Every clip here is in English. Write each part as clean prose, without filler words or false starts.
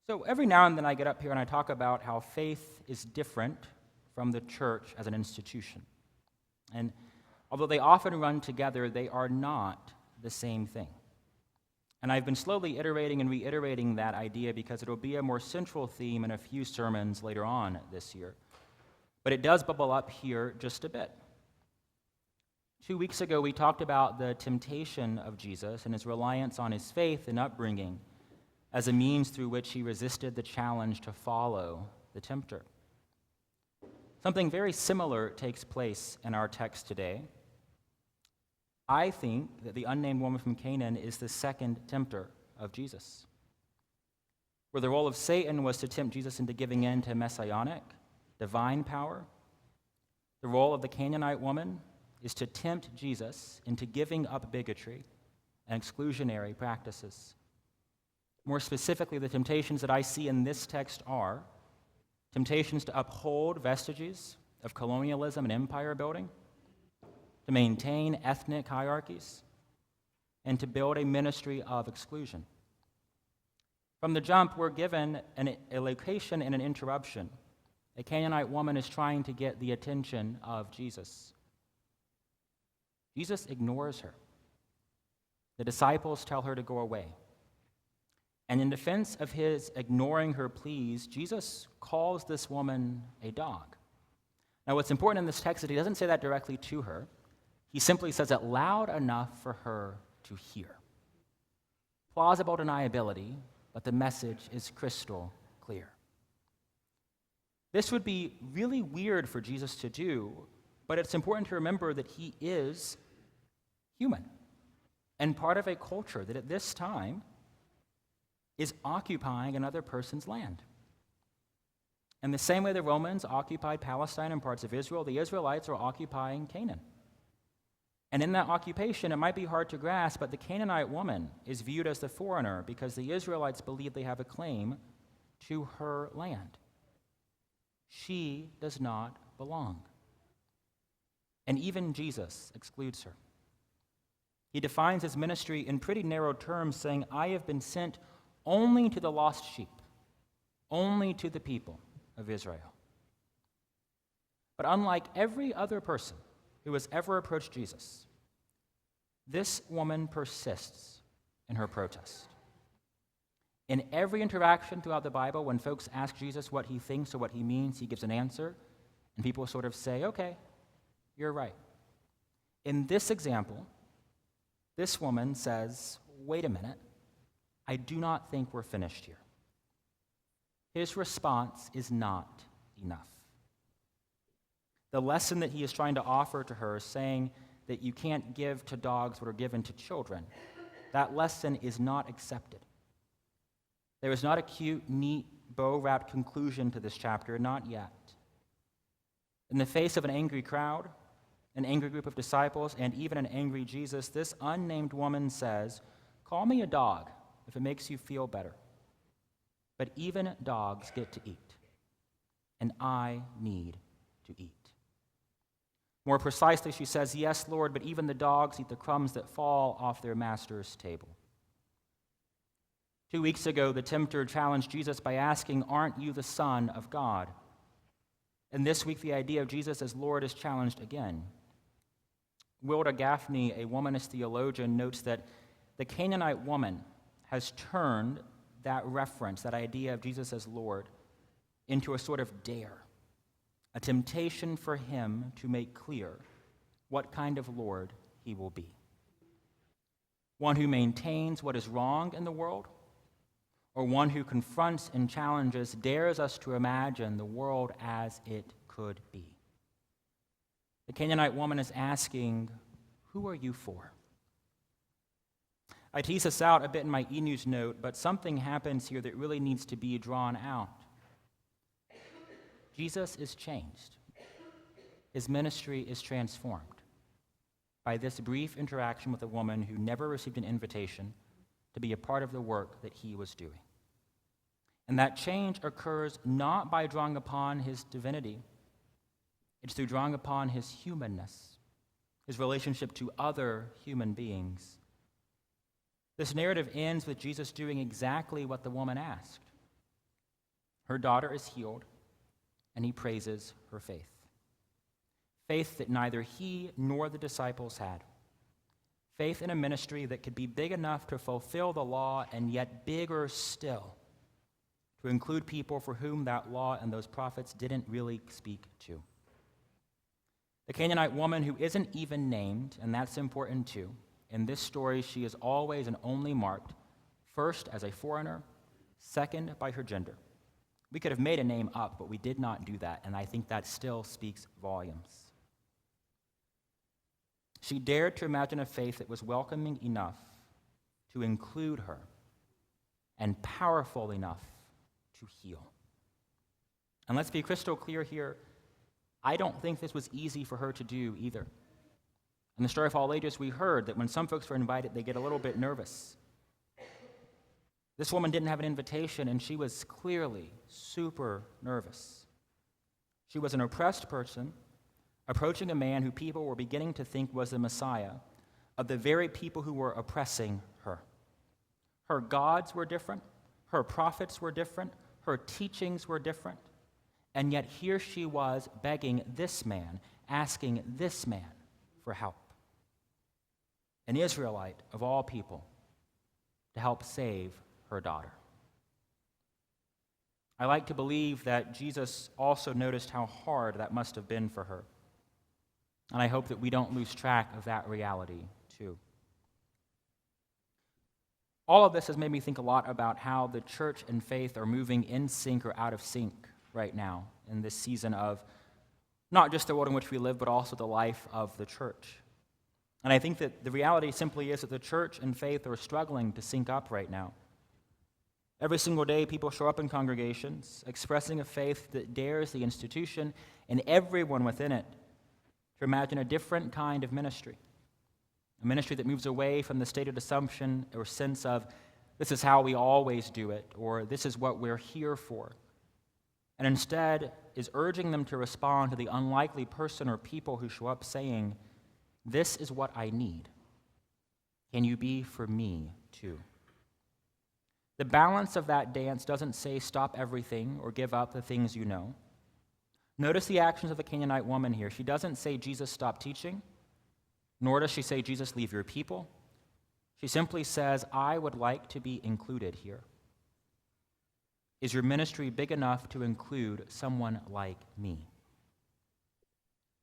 So every now and then I get up here and I talk about how faith is different from the church as an institution. And although they often run together, they are not the same thing. And I've been slowly iterating and reiterating that idea because it will be a more central theme in a few sermons later on this year. But it does bubble up here just a bit. 2 weeks ago, we talked about the temptation of Jesus and his reliance on his faith and upbringing as a means through which he resisted the challenge to follow the tempter. Something very similar takes place in our text today. I think that the unnamed woman from Canaan is the second tempter of Jesus, where the role of Satan was to tempt Jesus into giving in to messianic, divine power. The role of the Canaanite woman is to tempt Jesus into giving up bigotry and exclusionary practices. More specifically, the temptations that I see in this text are temptations to uphold vestiges of colonialism and empire building, to maintain ethnic hierarchies, and to build a ministry of exclusion. From the jump, we're given a location and an interruption. A Canaanite woman is trying to get the attention of Jesus. Jesus ignores her. The disciples tell her to go away. And in defense of his ignoring her pleas, Jesus calls this woman a dog. Now, what's important in this text is that he doesn't say that directly to her. He simply says it loud enough for her to hear. Plausible deniability, but the message is crystal clear. This would be really weird for Jesus to do, but it's important to remember that he is human and part of a culture that at this time is occupying another person's land. In the same way the Romans occupied Palestine and parts of Israel, the Israelites are occupying Canaan. And in that occupation, it might be hard to grasp, but the Canaanite woman is viewed as the foreigner because the Israelites believe they have a claim to her land. She does not belong. And even Jesus excludes her. He defines his ministry in pretty narrow terms, saying, I have been sent only to the lost sheep, only to the people of Israel. But unlike every other person who has ever approached Jesus, this woman persists in her protest. In every interaction throughout the Bible, when folks ask Jesus what he thinks or what he means, he gives an answer, and people sort of say, okay, you're right. In this example, this woman says, wait a minute, I do not think we're finished here. His response is not enough. The lesson that he is trying to offer to her, saying that you can't give to dogs what are given to children, that lesson is not accepted. There is not a cute, neat, bow-wrapped conclusion to this chapter, not yet. In the face of an angry crowd, an angry group of disciples, and even an angry Jesus, this unnamed woman says, call me a dog if it makes you feel better. But even dogs get to eat, and I need to eat. More precisely, she says, yes, Lord, but even the dogs eat the crumbs that fall off their master's table. 2 weeks ago, the tempter challenged Jesus by asking, aren't you the Son of God? And this week, the idea of Jesus as Lord is challenged again. Wilda Gaffney, a womanist theologian, notes that the Canaanite woman has turned that reference, that idea of Jesus as Lord, into a sort of dare, a temptation for him to make clear what kind of Lord he will be. One who maintains what is wrong in the world, or one who confronts and challenges, dares us to imagine the world as it could be. The Canaanite woman is asking, who are you for? I tease this out a bit in my e-news note, but something happens here that really needs to be drawn out. Jesus is changed. His ministry is transformed by this brief interaction with a woman who never received an invitation to be a part of the work that he was doing. And that change occurs not by drawing upon his divinity. It's through drawing upon his humanness, his relationship to other human beings. This narrative ends with Jesus doing exactly what the woman asked. Her daughter is healed, and he praises her faith. Faith that neither he nor the disciples had. Faith in a ministry that could be big enough to fulfill the law and yet bigger still to include people for whom that law and those prophets didn't really speak to. The Canaanite woman who isn't even named, and that's important too. In this story, she is always and only marked, first as a foreigner, second by her gender. We could have made a name up, but we did not do that, and I think that still speaks volumes. She dared to imagine a faith that was welcoming enough to include her and powerful enough to heal. And let's be crystal clear here, I don't think this was easy for her to do either. In the story of All Ages, we heard that when some folks were invited, they get a little bit nervous. This woman didn't have an invitation, and she was clearly super nervous. She was an oppressed person approaching a man who people were beginning to think was the Messiah of the very people who were oppressing her. Her gods were different, her prophets were different, her teachings were different, and yet here she was begging this man, asking this man for help. An Israelite of all people to help save her daughter. I like to believe that Jesus also noticed how hard that must have been for her. And I hope that we don't lose track of that reality, too. All of this has made me think a lot about how the church and faith are moving in sync or out of sync right now in this season of not just the world in which we live, but also the life of the church. And I think that the reality simply is that the church and faith are struggling to sync up right now. Every single day, people show up in congregations expressing a faith that dares the institution and everyone within it to imagine a different kind of ministry, a ministry that moves away from the stated assumption or sense of this is how we always do it, or this is what we're here for, and instead is urging them to respond to the unlikely person or people who show up saying, this is what I need. Can you be for me too? The balance of that dance doesn't say stop everything or give up the things you know. Notice the actions of the Canaanite woman here. She doesn't say, Jesus, stop teaching, nor does she say, Jesus, leave your people. She simply says, I would like to be included here. Is your ministry big enough to include someone like me?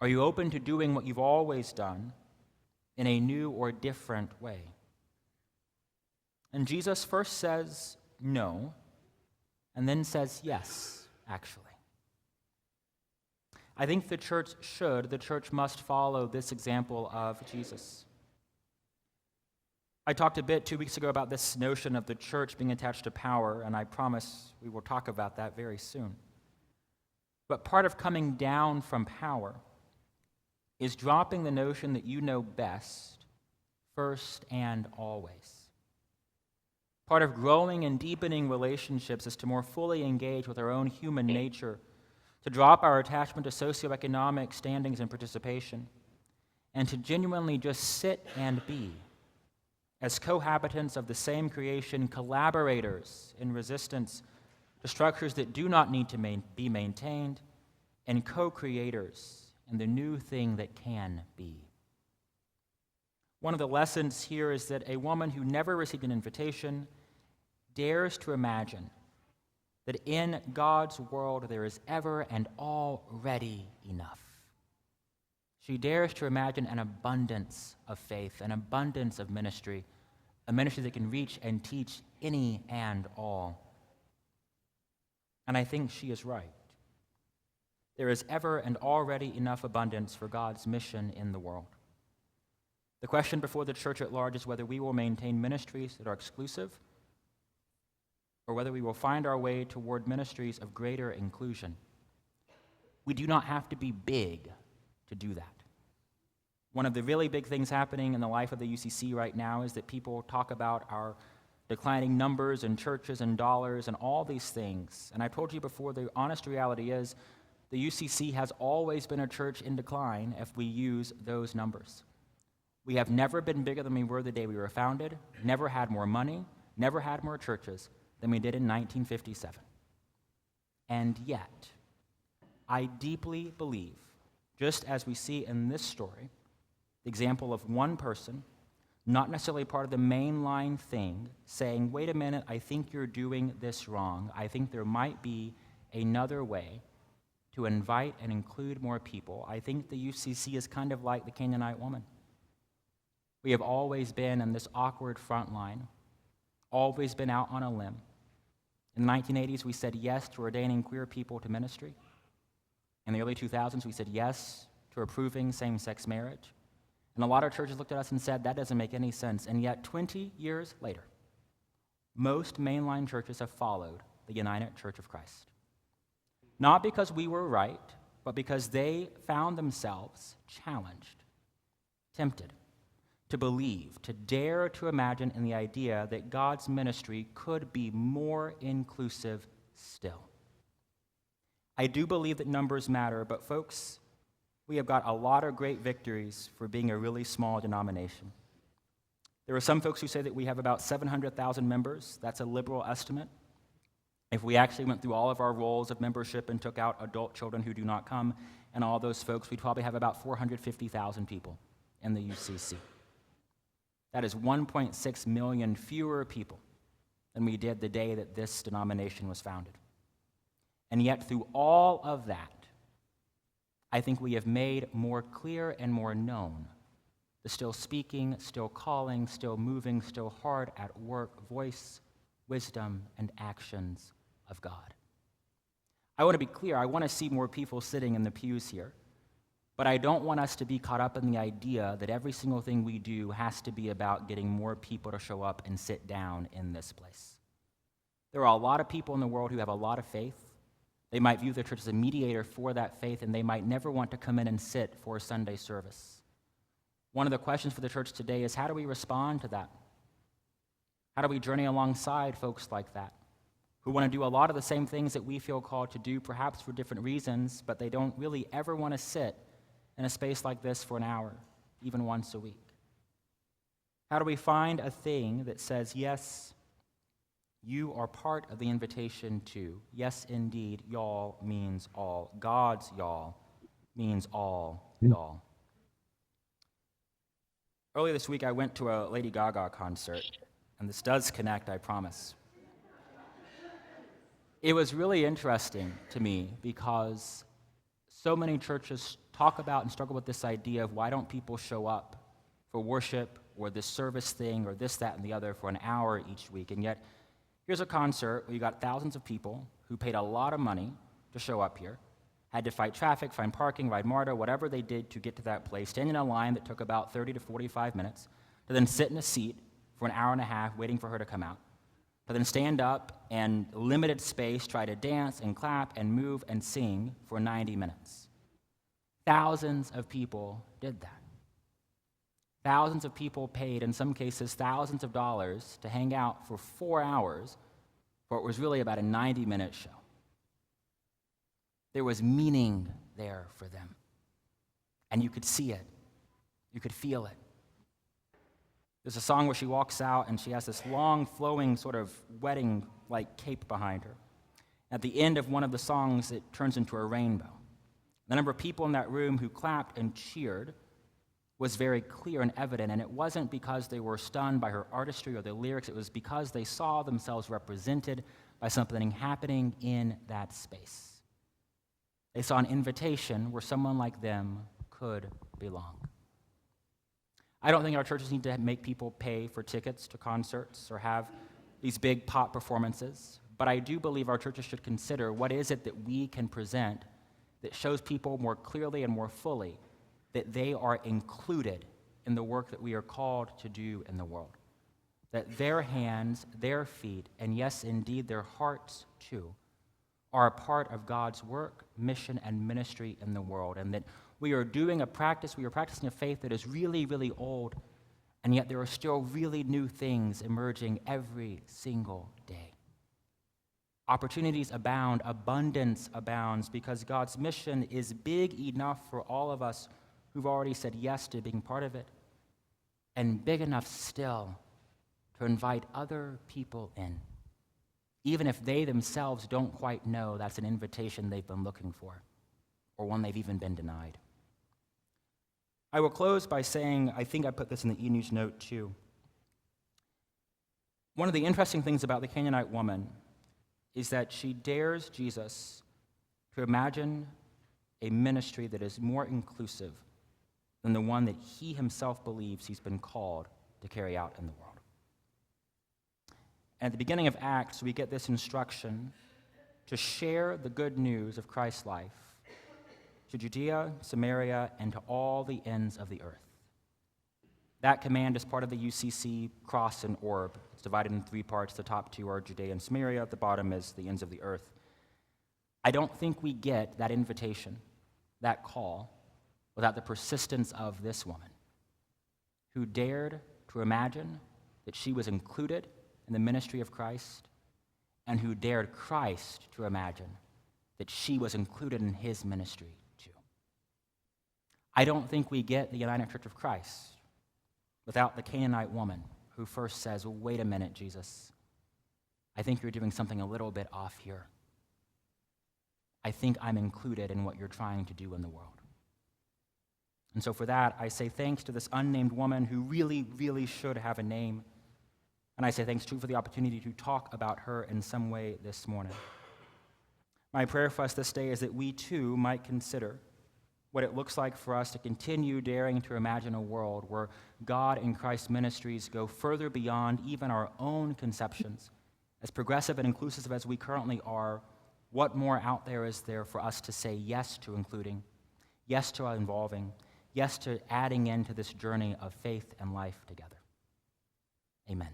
Are you open to doing what you've always done in a new or different way? And Jesus first says no, and then says yes, actually. I think the church must follow this example of Jesus. I talked a bit 2 weeks ago about this notion of the church being attached to power, and I promise we will talk about that very soon. But part of coming down from power is dropping the notion that you know best, first and always. Part of growing and deepening relationships is to more fully engage with our own human nature, to drop our attachment to socioeconomic standings and participation, and to genuinely just sit and be as cohabitants of the same creation, collaborators in resistance to structures that do not need to be maintained, and co-creators in the new thing that can be. One of the lessons here is that a woman who never received an invitation dares to imagine that in God's world there is ever and already enough. She dares to imagine an abundance of faith, an abundance of ministry, a ministry that can reach and teach any and all. And I think she is right. There is ever and already enough abundance for God's mission in the world. The question before the church at large is whether we will maintain ministries that are exclusive or whether we will find our way toward ministries of greater inclusion. We do not have to be big to do that. One of the really big things happening in the life of the UCC right now is that people talk about our declining numbers and churches and dollars and all these things. And I told you before, the honest reality is the UCC has always been a church in decline if we use those numbers. We have never been bigger than we were the day we were founded, never had more money, never had more churches than we did in 1957. And yet, I deeply believe, just as we see in this story, the example of one person, not necessarily part of the mainline thing, saying, wait a minute, I think you're doing this wrong. I think there might be another way to invite and include more people. I think the UCC is kind of like the Canaanite woman. We have always been in this awkward front line, always been out on a limb. In the 1980s, we said yes to ordaining queer people to ministry. In the early 2000s, we said yes to approving same-sex marriage. And a lot of churches looked at us and said, that doesn't make any sense. And yet, 20 years later, most mainline churches have followed the United Church of Christ. Not because we were right, but because they found themselves challenged, tempted to believe, to dare to imagine in the idea that God's ministry could be more inclusive still. I do believe that numbers matter, but folks, we have got a lot of great victories for being a really small denomination. There are some folks who say that we have about 700,000 members. That's a liberal estimate. If we actually went through all of our roles of membership and took out adult children who do not come and all those folks, we'd probably have about 450,000 people in the UCC. That is 1.6 million fewer people than we did the day that this denomination was founded. And yet, through all of that, I think we have made more clear and more known the still speaking, still calling, still moving, still hard at work voice, wisdom, and actions of God. I want to be clear. I want to see more people sitting in the pews here. But I don't want us to be caught up in the idea that every single thing we do has to be about getting more people to show up and sit down in this place. There are a lot of people in the world who have a lot of faith. They might view the church as a mediator for that faith, and they might never want to come in and sit for a Sunday service. One of the questions for the church today is, how do we respond to that? How do we journey alongside folks like that, who want to do a lot of the same things that we feel called to do, perhaps for different reasons, but they don't really ever want to sit in a space like this for an hour, even once a week? How do we find a thing that says, yes, you are part of the invitation to? Yes, indeed, y'all means all. God's y'all means all y'all. Earlier this week, I went to a Lady Gaga concert, and this does connect, I promise. It was really interesting to me because so many churches talk about and struggle with this idea of why don't people show up for worship or this service thing or this, that, and the other for an hour each week. And yet, here's a concert where you got thousands of people who paid a lot of money to show up here, had to fight traffic, find parking, ride MARTA, whatever they did to get to that place, stand in a line that took about 30 to 45 minutes, to then sit in a seat for an hour and a half waiting for her to come out, to then stand up and limited space, try to dance and clap and move and sing for 90 minutes. Thousands of people did that. Thousands of people paid, in some cases, thousands of dollars to hang out for 4 hours for what was really about a 90-minute show. There was meaning there for them. And you could see it. You could feel it. There's a song where she walks out and she has this long, flowing sort of wedding-like cape behind her. At the end of one of the songs, it turns into a rainbow. The number of people in that room who clapped and cheered was very clear and evident, and it wasn't because they were stunned by her artistry or the lyrics. It was because they saw themselves represented by something happening in that space. They saw an invitation where someone like them could belong. I don't think our churches need to make people pay for tickets to concerts or have these big pop performances, but I do believe our churches should consider what is it that we can present that shows people more clearly and more fully that they are included in the work that we are called to do in the world. That their hands, their feet, and yes, indeed, their hearts too, are a part of God's work, mission, and ministry in the world, and that we are practicing a faith that is really, really old, and yet there are still really new things emerging every single day. Opportunities abound, abundance abounds, because God's mission is big enough for all of us who've already said yes to being part of it, and big enough still to invite other people in. even if they themselves don't quite know that's an invitation they've been looking for, or one they've even been denied. I will close by saying, I think I put this in the e-news note too. One of the interesting things about the Canaanite woman is that she dares Jesus to imagine a ministry that is more inclusive than the one that he himself believes he's been called to carry out in the world. And at the beginning of Acts, we get this instruction to share the good news of Christ's life to Judea, Samaria, and to all the ends of the earth. That command is part of the UCC cross and orb. It's divided in 3 parts. The top 2 are Judea and Samaria. At the bottom is the ends of the earth. I don't think we get that invitation, that call, without the persistence of this woman who dared to imagine that she was included in the ministry of Christ and who dared Christ to imagine that she was included in his ministry too. I don't think we get the United Church of Christ without the Canaanite woman who first says, well, wait a minute, Jesus. I think you're doing something a little bit off here. I think I'm included in what you're trying to do in the world. And so for that, I say thanks to this unnamed woman who really, really should have a name. And I say thanks, too, for the opportunity to talk about her in some way this morning. My prayer for us this day is that we, too, might consider what it looks like for us to continue daring to imagine a world where God and Christ's ministries go further beyond even our own conceptions. As progressive and inclusive as we currently are, what more out there is there for us to say yes to including, yes to involving, yes to adding into this journey of faith and life together? Amen.